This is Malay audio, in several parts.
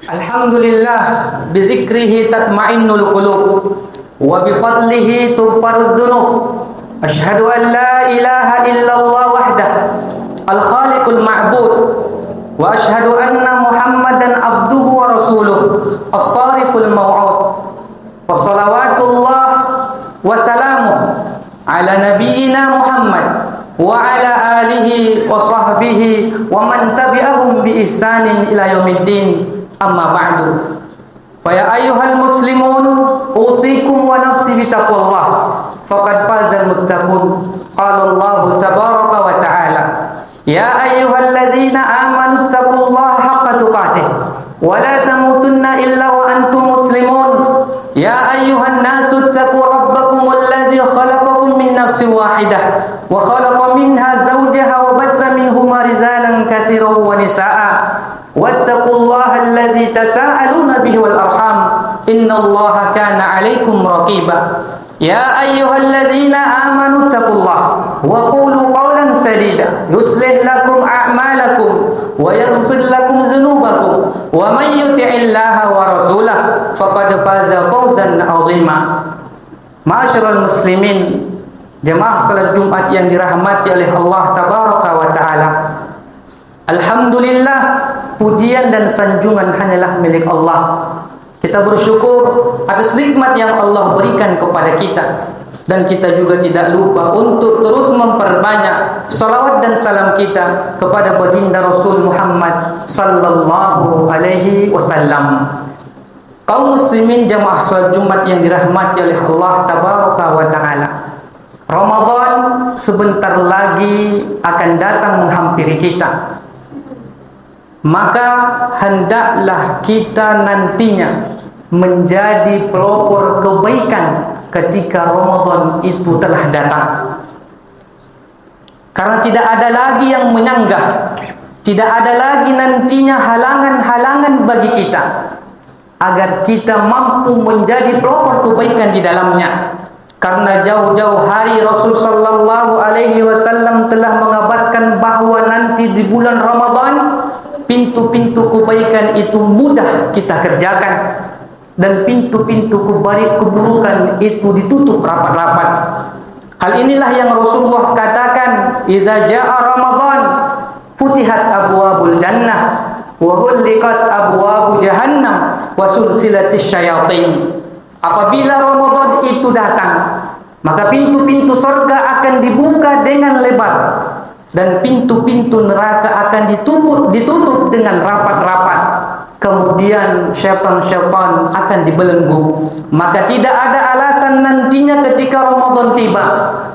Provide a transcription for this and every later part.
Alhamdulillah, bizikrihi tatma'innul qulub wa bifadlihi tughfarudz dzunub. Asyhadu an la ilaha illallah wahdah al-khaliqul ma'bud wa asyhadu anna Muhammadan abduhu wa rasuluh as-sadiqul maw'ud. Wa salawatullah wa salamuh ala nabiyyina Muhammad wa ala alihi wa sahbihi wa man tabi'ahum bi ihsanin ila yaumiddin. Amma ba'du. Fa ya ayyuhal muslimun, usikum wa nafsi bitaqwallah. Faqad fazal muttaqun. Qala Allah tabaraka wa ta'ala, ya ayyuhalladzina amanu taqullaha haqqa tuqatih wa la tamutunna illa wa antum muslimun. Ya ayyuhan nasu taqu rabbakumul ladzi khalaqakum min nafsin wahidah wa khalaqa minha zawjaha wa bassa minhuma rijalan katsiran wa nisaa'a. Wattaqullaha alladzi tasaaluna bihi wal arham innallaha kana 'alaikum raqiba. Ya ayyuhalladzina amanu taqullaha wa qulu qawlan sadida yuslih lakum a'malakum wa yaghfir lakum dhunubakum wa may yuti'illaha wa rasulahu faqad faza fawzan 'azima. Ma'asyiral muslimin, jemaah salat Jumat yang dirahmati oleh Allah tabaraka wa taala. Alhamdulillah, pujian dan sanjungan hanyalah milik Allah. Kita bersyukur atas nikmat yang Allah berikan kepada kita. Dan kita juga tidak lupa untuk terus memperbanyak salawat dan salam kita kepada baginda Rasul Muhammad sallallahu alaihi wasallam. Kaum muslimin jamaah salat Jumat yang dirahmati oleh Allah tabaraka wa taala. Ramadan sebentar lagi akan datang menghampiri kita. Maka hendaklah kita nantinya menjadi pelopor kebaikan ketika Ramadan itu telah datang. Karena tidak ada lagi yang menyanggah, tidak ada lagi nantinya halangan-halangan bagi kita agar kita mampu menjadi pelopor kebaikan di dalamnya. Karena jauh-jauh hari Rasul sallallahu alaihi wasallam telah mengabarkan bahwa nanti di bulan Ramadan pintu-pintu kebaikan itu mudah kita kerjakan dan pintu-pintu keburukan itu ditutup rapat-rapat. Hal inilah yang Rasulullah katakan, idza jaa Ramadan futihat abwabul jannah wa ghulliqat abwabu jahannam wa sulsilatis syayatin. Apabila Ramadan itu datang, maka pintu-pintu surga akan dibuka dengan lebar dan pintu-pintu neraka akan ditutup dengan rapat-rapat. Kemudian syaitan-syaitan akan dibelenggu. Maka tidak ada alasan nantinya ketika Ramadan tiba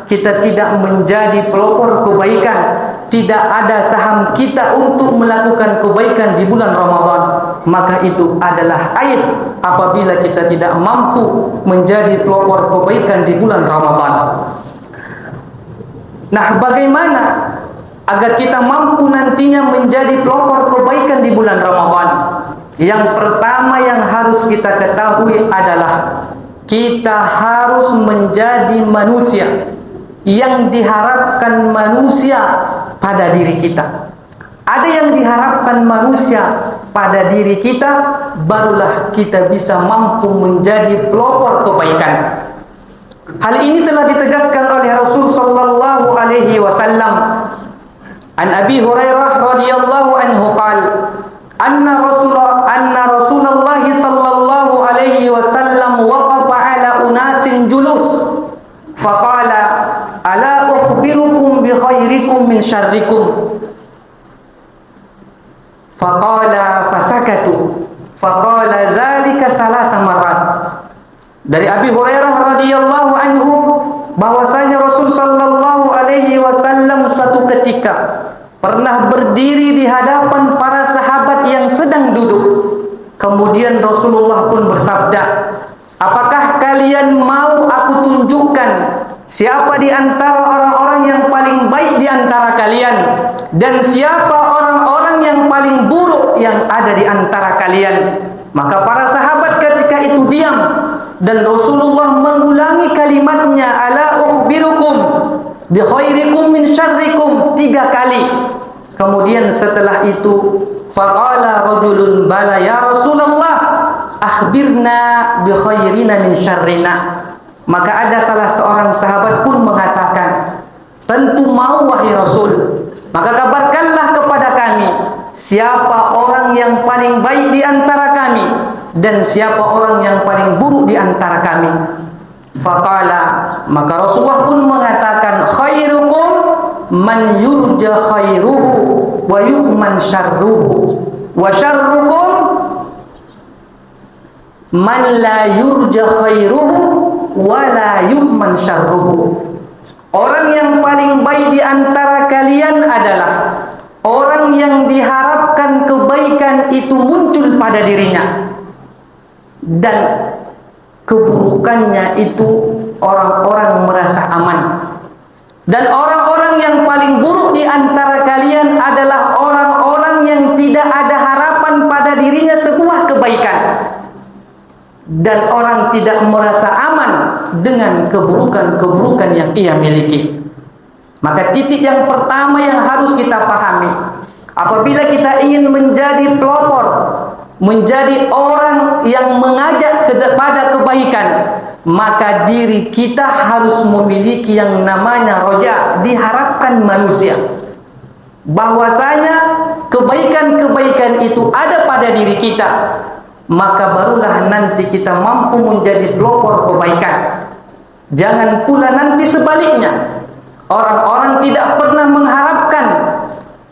kita tidak menjadi pelopor kebaikan. Tidak ada saham kita untuk melakukan kebaikan di bulan Ramadan. Maka itu adalah aib apabila kita tidak mampu menjadi pelopor kebaikan di bulan Ramadan. Nah, bagaimana agar kita mampu nantinya menjadi pelopor kebaikan di bulan Ramadan? Yang pertama yang harus kita ketahui adalah kita harus menjadi manusia yang diharapkan manusia pada diri kita. Ada yang diharapkan manusia pada diri kita, barulah kita bisa mampu menjadi pelopor kebaikan. Hal ini telah ditegaskan oleh Rasul sallallahu alaihi wasallam. An Abi Hurairah radhiyallahu anhu qala anna Rasulullah sallallahu alaihi wasallam waqafa ala unasin julus faqala ala ukhbirukum bi khairikum min syarrikum faqala fasakatu faqala dzalika thalatha marrat. Dari Abi Hurairah radhiyallahu anhu bahwasanya Rasul sallallahu alaihi wasallam suatu ketika pernah berdiri di hadapan para sahabat yang sedang duduk. Kemudian Rasulullah pun bersabda, apakah kalian mau aku tunjukkan siapa di antara orang-orang yang paling baik di antara kalian dan siapa orang-orang yang paling buruk yang ada di antara kalian? Maka para sahabat ketika itu diam dan Rasulullah mengulangi kalimatnya, ala ukhbirukum bi khairikum min syarrikum 3 kali. Kemudian setelah itu, faqala rajulun bala ya Rasulullah, akhbirna bi khairina min syarrina. Maka ada salah seorang sahabat pun mengatakan, tentu mau wahai Rasul. Maka kabarkanlah kepada kami siapa orang yang paling baik di antara kami dan siapa orang yang paling buruk di antara kami. Faqala, maka Rasulullah pun mengatakan, khairukum man yurja khairuhu wa yu'man syarruhu wa syarrukum man la yurja khairuhu wa la yu'man syarruhu. Orang yang paling baik di antara kalian adalah orang yang diharapkan kebaikan itu muncul pada dirinya dan keburukannya itu orang-orang merasa aman. Dan orang-orang yang paling buruk di antara kalian adalah orang-orang yang tidak ada harapan pada dirinya sebuah kebaikan dan orang tidak merasa aman dengan keburukan-keburukan yang ia miliki. Maka titik yang pertama yang harus kita pahami, apabila kita ingin menjadi pelopor, menjadi orang yang mengajak kepada kebaikan, maka diri kita harus memiliki yang namanya roja, diharapkan manusia. Bahwasanya kebaikan-kebaikan itu ada pada diri kita, maka barulah nanti kita mampu menjadi pelopor kebaikan. Jangan pula nanti sebaliknya, orang-orang tidak pernah mengharapkan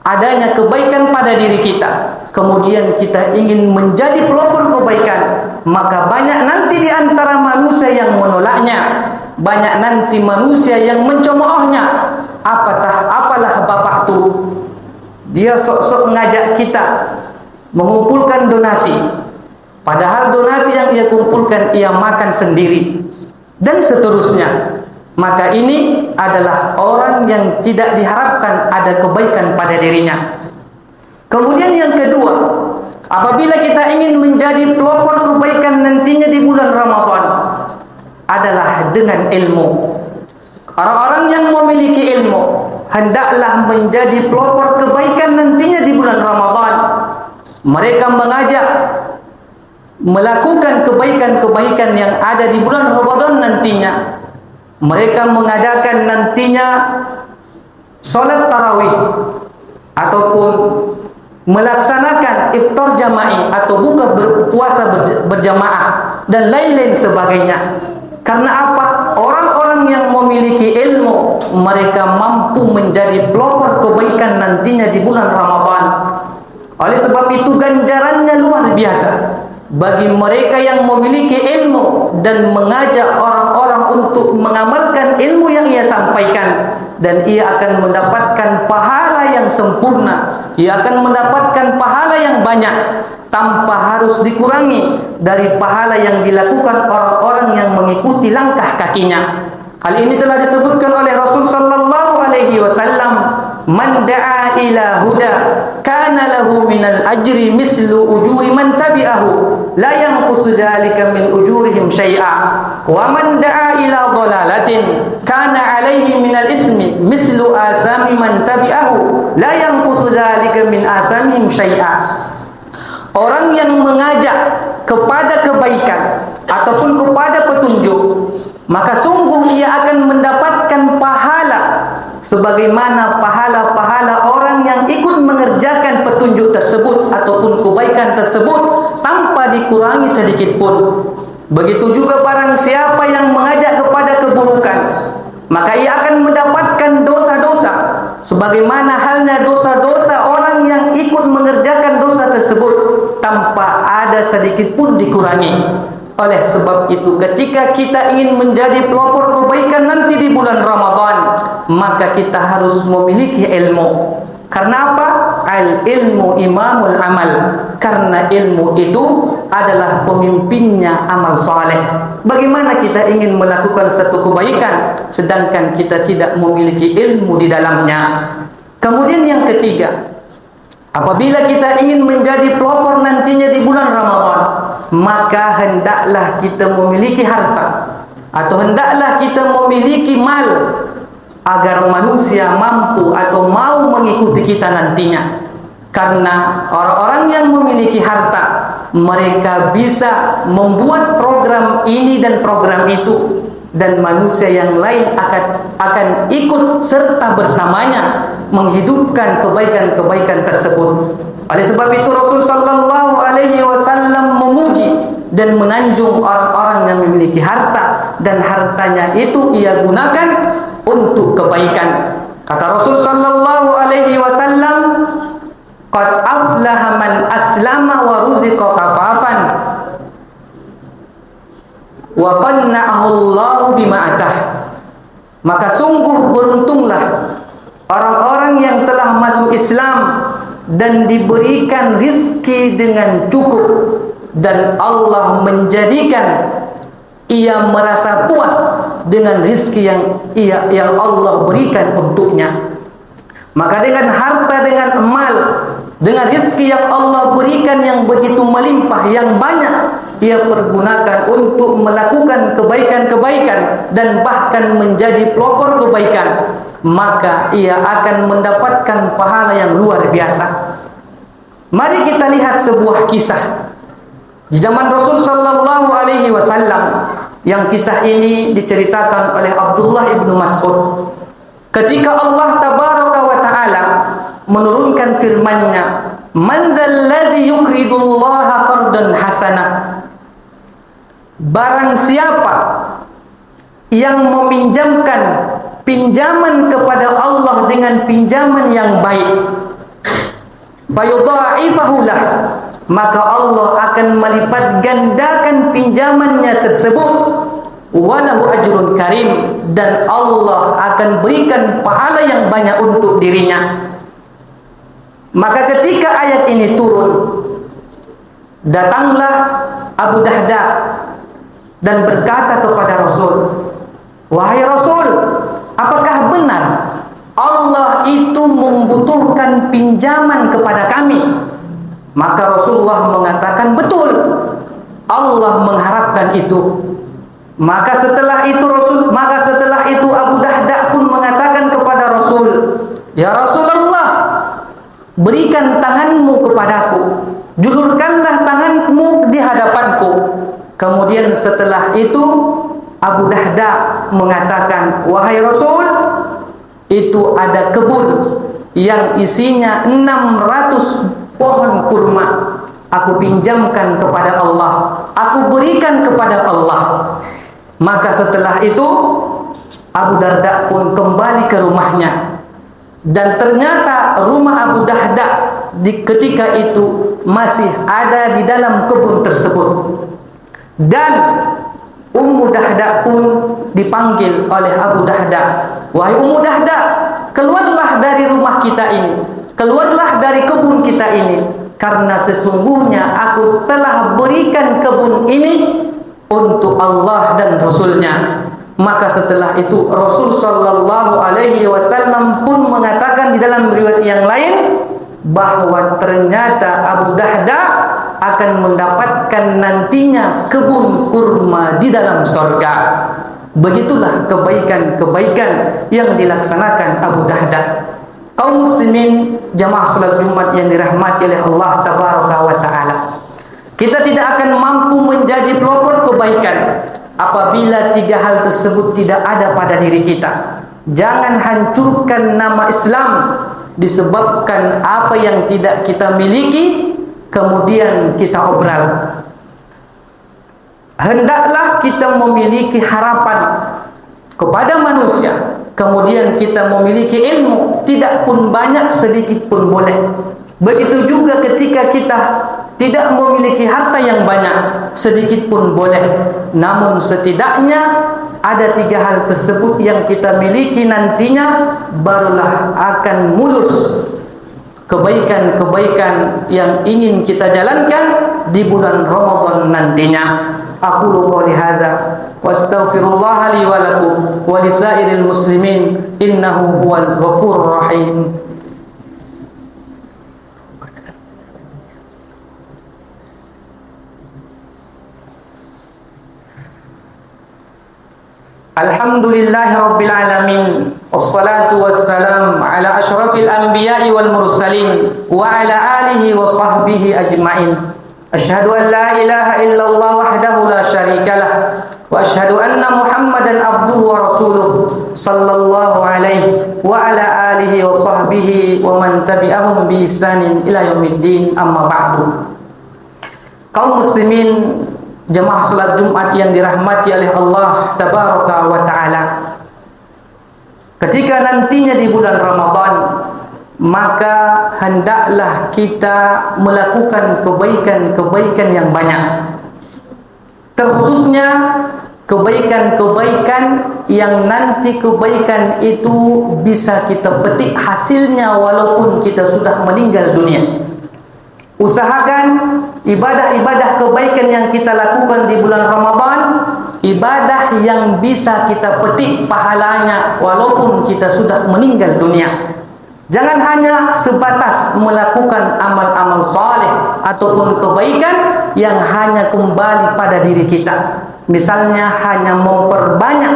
adanya kebaikan pada diri kita, kemudian kita ingin menjadi pelopor kebaikan, maka banyak nanti di antara manusia yang menolaknya, banyak nanti manusia yang mencemoohnya. Apalah bapak tu, dia sok-sok mengajak kita mengumpulkan donasi, padahal donasi yang ia kumpulkan ia makan sendiri, dan seterusnya. Maka ini adalah orang yang tidak diharapkan ada kebaikan pada dirinya. Kemudian yang kedua, apabila kita ingin menjadi pelopor kebaikan nantinya di bulan Ramadan, adalah dengan ilmu. Orang-orang yang memiliki ilmu hendaklah menjadi pelopor kebaikan nantinya di bulan Ramadan. Mereka mengajak melakukan kebaikan-kebaikan yang ada di bulan Ramadan nantinya. Mereka mengadakan nantinya solat tarawih ataupun melaksanakan iftar jama'i atau buka puasa berjamaah dan lain-lain sebagainya. Karena apa? Orang-orang yang memiliki ilmu, mereka mampu menjadi pelopor kebaikan nantinya di bulan Ramadan. Oleh sebab itu ganjarannya luar biasa bagi mereka yang memiliki ilmu dan mengajak orang-orang untuk mengamalkan ilmu yang ia sampaikan, dan ia akan mendapatkan pahala yang sempurna, ia akan mendapatkan pahala yang banyak tanpa harus dikurangi dari pahala yang dilakukan orang-orang yang mengikuti langkah kakinya. Hal ini telah disebutkan oleh Rasul sallallahu alaihi wasallam, man da'a ila huda kana lahu minal ajri mislu ujuri man tabi'ahu la yanqusu dzalika min ujurihim syai'a wa man da'a ila dhalalatin kana alaihi minal ismi mislu athami man tabi'ahu la yanqusu dzalika min athamihim syai'a. Orang yang mengajak kepada kebaikan ataupun kepada petunjuk, maka sungguh ia akan mendapatkan pahala sebagaimana pahala-pahala orang yang ikut mengerjakan petunjuk tersebut ataupun kebaikan tersebut tanpa dikurangi sedikit pun. Begitu juga barang siapa yang mengajak kepada keburukan, maka ia akan mendapatkan dosa-dosa sebagaimana halnya dosa-dosa orang yang ikut mengerjakan dosa tersebut tanpa ada sedikit pun dikurangi. Oleh sebab itu, ketika kita ingin menjadi pelopor kebaikan nanti di bulan Ramadan, maka kita harus memiliki ilmu. Karena apa? Al-ilmu imamul amal. Karena ilmu itu adalah pemimpinnya amal soleh. Bagaimana kita ingin melakukan satu kebaikan sedangkan kita tidak memiliki ilmu di dalamnya? Kemudian yang ketiga, apabila kita ingin menjadi pelopor nantinya di bulan Ramadan, maka hendaklah kita memiliki harta atau hendaklah kita memiliki mal agar manusia mampu atau mau mengikuti kita nantinya. Karena orang-orang yang memiliki harta, mereka bisa membuat program ini dan program itu, dan manusia yang lain akan ikut serta bersamanya menghidupkan kebaikan-kebaikan tersebut. Oleh sebab itu Rasul sallallahu alaihi wasallam memuji dan menanjung orang-orang yang memiliki harta dan hartanya itu ia gunakan untuk kebaikan. Kata Rasul sallallahu alaihi wasallam, qad aflaha man aslama wa ruziqa kafafan wa qanna'ahu Allahu bima atah. Maka sungguh beruntunglah orang-orang yang telah masuk Islam dan diberikan rizki dengan cukup, dan Allah menjadikan ia merasa puas dengan rizki yang Allah berikan untuknya. Maka dengan harta, dengan amal, dengan rizki yang Allah berikan yang begitu melimpah, yang banyak, ia pergunakan untuk melakukan kebaikan-kebaikan dan bahkan menjadi pelopor kebaikan, maka ia akan mendapatkan pahala yang luar biasa. Mari kita lihat sebuah kisah di zaman Rasul sallallahu alaihi wasallam, yang kisah ini diceritakan oleh Abdullah ibnu Mas'ud. Ketika Allah tabaraka wa ta'ala menurunkan firman-Nya, "Man dzalladzi yuqridullaha qardan hasanah." Barang siapa yang meminjamkan pinjaman kepada Allah dengan pinjaman yang baik, fayudha'ifahu lah, maka Allah akan melipat gandakan pinjamannya tersebut, walahu ajrun karim, dan Allah akan berikan pahala yang banyak untuk dirinya. Maka ketika ayat ini turun, datanglah Abu Dahda dan berkata kepada Rasul, "Wahai Rasul, apakah benar Allah itu membutuhkan pinjaman kepada kami?" Maka Rasulullah mengatakan, "Betul, Allah mengharapkan itu." Maka setelah itu Abu Dahda pun mengatakan kepada Rasul, "Ya Rasulullah, berikan tanganmu kepadaku, julurkanlah tanganmu di hadapanku." Kemudian setelah itu Abu Dahda mengatakan, "Wahai Rasul, itu ada kebun yang isinya 600 pohon kurma. Aku pinjamkan kepada Allah, aku berikan kepada Allah." Maka setelah itu Abu Darda pun kembali ke rumahnya, dan ternyata rumah Abu Dahda ketika itu masih ada di dalam kebun tersebut. Dan Ummu Dahda pun dipanggil oleh Abu Dahda, "Wahai Ummu Dahda, keluarlah dari rumah kita ini, keluarlah dari kebun kita ini, karena sesungguhnya aku telah berikan kebun ini untuk Allah dan Rasul-Nya." Maka setelah itu Rasul sallallahu alaihi wasallam pun mengatakan di dalam riwayat yang lain bahwa ternyata Abu Dahda akan mendapatkan nantinya kebun kurma di dalam surga. Begitulah kebaikan-kebaikan yang dilaksanakan Abu Dahda. Kaum muslimin jamaah salat Jumat yang dirahmati oleh Allah tabaraka wa taala, kita tidak akan mampu menjadi pelopor kebaikan apabila tiga hal tersebut tidak ada pada diri kita. Jangan hancurkan nama Islam disebabkan apa yang tidak kita miliki kemudian kita obral. Hendaklah kita memiliki harapan kepada manusia, kemudian kita memiliki ilmu, tidak pun banyak, sedikit pun boleh. Begitu juga ketika kita tidak memiliki harta yang banyak, sedikit pun boleh. Namun setidaknya ada tiga hal tersebut yang kita miliki nantinya, barulah akan mulus kebaikan-kebaikan yang ingin kita jalankan di bulan Ramadan nantinya. Aqulu qouli hadza wa astaghfirullah li wa lakum wa lisairil muslimin innahu huwal ghafurur rahim. Alhamdulillahi rabbil alamin. Wassalatu wassalam ala asyrafil anbiya'i wal mursalin wa ala alihi wa sahbihi ajma'in. Asyhadu an la ilaha illallah wahdahu la syarikalah wa asyhadu anna Muhammadan abduhu wa rasuluh sallallahu alaihi wa ala alihi wa sahbihi wa man tabi'ahum bi ihsanin ila yaumiddin, amma ba'du. Kaum muslimin jemaah salat Jumat yang dirahmati oleh Allah tabaraka wa taala, ketika nantinya di bulan Ramadan, maka hendaklah kita melakukan kebaikan-kebaikan yang banyak, terkhususnya kebaikan-kebaikan yang nanti kebaikan itu bisa kita petik hasilnya walaupun kita sudah meninggal dunia. Usahakan ibadah-ibadah kebaikan yang kita lakukan di bulan Ramadan, ibadah yang bisa kita petik pahalanya walaupun kita sudah meninggal dunia. Jangan hanya sebatas melakukan amal-amal saleh ataupun kebaikan yang hanya kembali pada diri kita. Misalnya hanya memperbanyak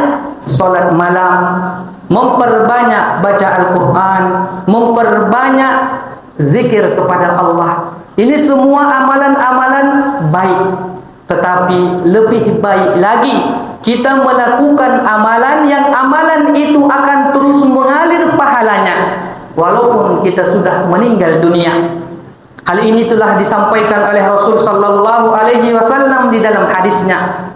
salat malam, memperbanyak baca Al-Quran, memperbanyak zikir kepada Allah. Ini semua amalan-amalan baik. Tetapi lebih baik lagi kita melakukan amalan yang amalan itu akan terus mengalir pahalanya walaupun kita sudah meninggal dunia. Hal ini telah disampaikan oleh Rasul sallallahu alaihi wasallam di dalam hadisnya.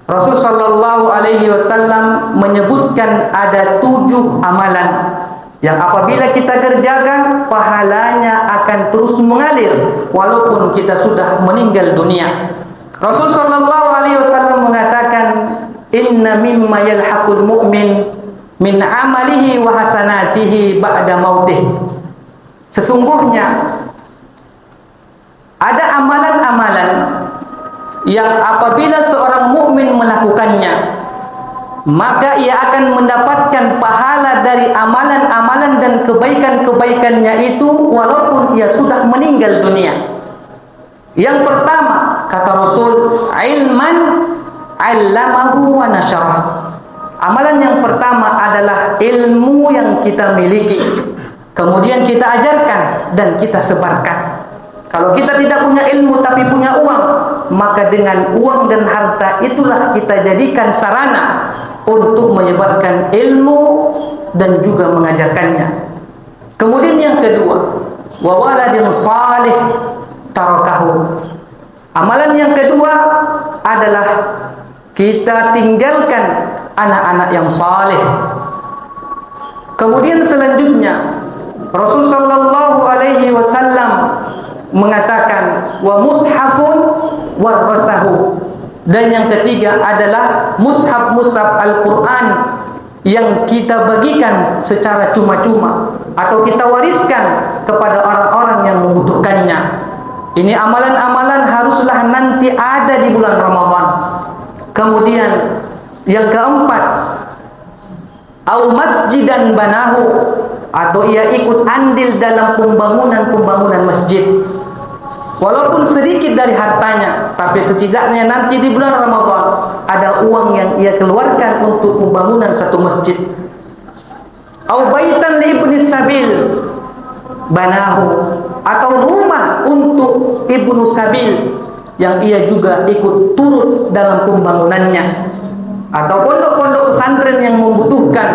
Rasul sallallahu alaihi wasallam menyebutkan ada 7 amalan yang apabila kita kerjakan, pahalanya akan terus mengalir walaupun kita sudah meninggal dunia. Rasul sallallahu alaihi wasallam mengatakan, inna mimma yalhaqul mu'min min amalihi wa hasanatihi ba'da mautih. Sesungguhnya ada amalan-amalan yang apabila seorang mukmin melakukannya, maka ia akan mendapatkan pahala dari amalan-amalan dan kebaikan-kebaikannya itu walaupun ia sudah meninggal dunia. Yang pertama, kata Rasul, ilman 'allamahu wa nasyarah. Amalan yang pertama adalah ilmu yang kita miliki, kemudian kita ajarkan dan kita sebarkan. Kalau kita tidak punya ilmu tapi punya uang, maka dengan uang dan harta itulah kita jadikan sarana untuk menyebarkan ilmu dan juga mengajarkannya. Kemudian yang kedua, wa waladin salih tarakahu. Amalan yang kedua adalah kita tinggalkan anak-anak yang saleh. Kemudian selanjutnya Rasul sallallahu alaihi wasallam mengatakan wa mushafun warasahu. Dan yang ketiga adalah mushaf-mushaf Al-Quran yang kita bagikan secara cuma-cuma atau kita wariskan kepada orang-orang yang membutuhkannya. Ini amalan-amalan haruslah nanti ada di bulan Ramadan. Kemudian yang keempat, au masjidan banahu, atau ia ikut andil dalam pembangunan masjid. Walaupun sedikit dari hartanya, tapi setidaknya nanti di bulan Ramadan ada uang yang ia keluarkan untuk pembangunan satu masjid. Au baitan li ibni sabil banahu, atau rumah untuk ibnu sabil yang ia juga ikut turut dalam pembangunannya. Atau pondok-pondok pesantren yang membutuhkan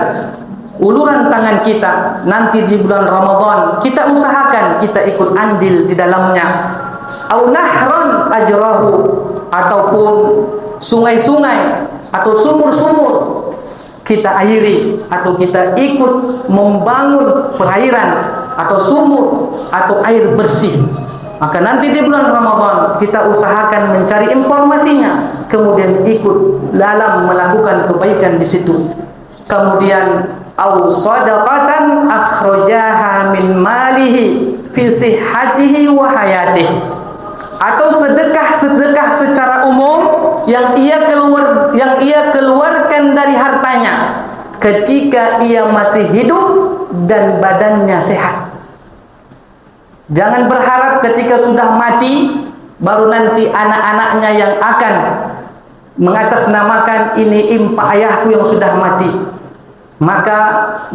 uluran tangan kita nanti di bulan Ramadan, kita usahakan kita ikut andil di dalamnya. Au nahran ajrahu, ataupun sungai-sungai atau sumur-sumur kita airi atau kita ikut membangun perairan atau sumur atau air bersih. Maka nanti di bulan Ramadan kita usahakan mencari informasinya, kemudian ikut dalam melakukan kebaikan di situ. Kemudian au shadaqatan akhrajaha min malihi fi sihhatihi wa hayatihi, atau sedekah-sedekah secara umum yang ia keluarkan dari hartanya ketika ia masih hidup dan badannya sehat. Jangan berharap ketika sudah mati baru nanti anak-anaknya yang akan mengatasnamakan ini impak ayahku yang sudah mati. Maka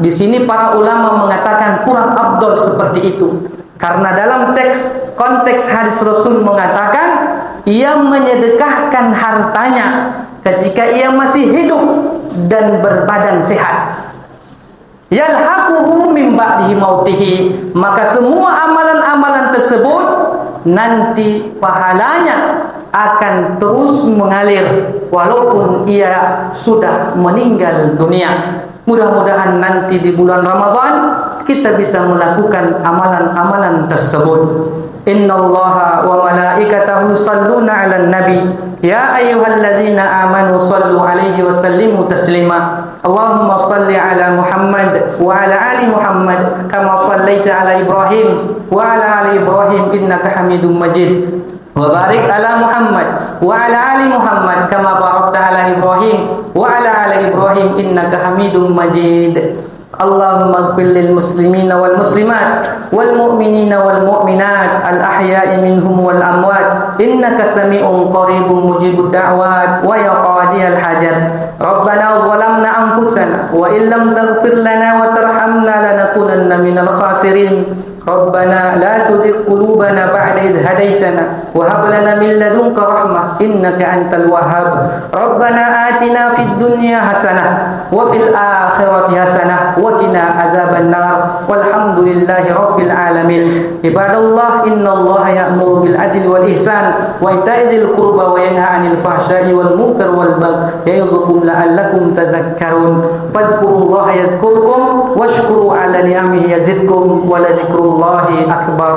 di sini para ulama mengatakan kurang afdol seperti itu. Karena dalam konteks hadis Rasul mengatakan ia menyedekahkan hartanya ketika ia masih hidup dan berbadan sehat. Yalhaquhu min ba'dihi mautihi, maka semua amalan-amalan tersebut nanti pahalanya akan terus mengalir walaupun ia sudah meninggal dunia. Mudah-mudahan nanti di bulan Ramadan kita bisa melakukan amalan-amalan tersebut. Innallaha wa malaikatahu shalluna 'alan nabi ya ayyuhalladzina amanu shallu 'alaihi wa sallimu taslima. Allahumma shalli 'ala Muhammad wa 'ala ali Muhammad kama shallaita 'ala Ibrahim wa 'ala ali Ibrahim innaka Hamidum Majid. Wa barik ala Muhammad wa ala ali Muhammad kama barakta ala Ibrahim wa ala ali Ibrahim innaka Hamidum Majid. Allahumma ighfir lil muslimina wal muslimat wal mu'minina wal mu'minat al ahya'i minhum wal amwat innaka sami'un qaribun mujibud da'wat wa ya qadiyal hajat. Rabbana zalamna anfusana wa illam taghfir lana wa tarhamna lanakunanna minal khasirin. Rabbana la tuzigh qulubana ba'da idh hadaitana wa hab lana min ladunka rahmah innaka antal wahhab. Rabbana atina fid dunya hasanah wa fil akhirati hasanah wa qina adzaban nar. Walhamdulillahi rabbil alamin. Ibadallah, innallaha ya'muru bil adli wal ihsan wa ita'i dzil qurba wa yanha 'anil fahsya'i wal munkar wal baghi ya'izukum la'allakum tadhakkarun. Fadhkurullaha yadhkurkum washkuru 'ala ni'amihi yazidkum wa la dzikrullahi akbar.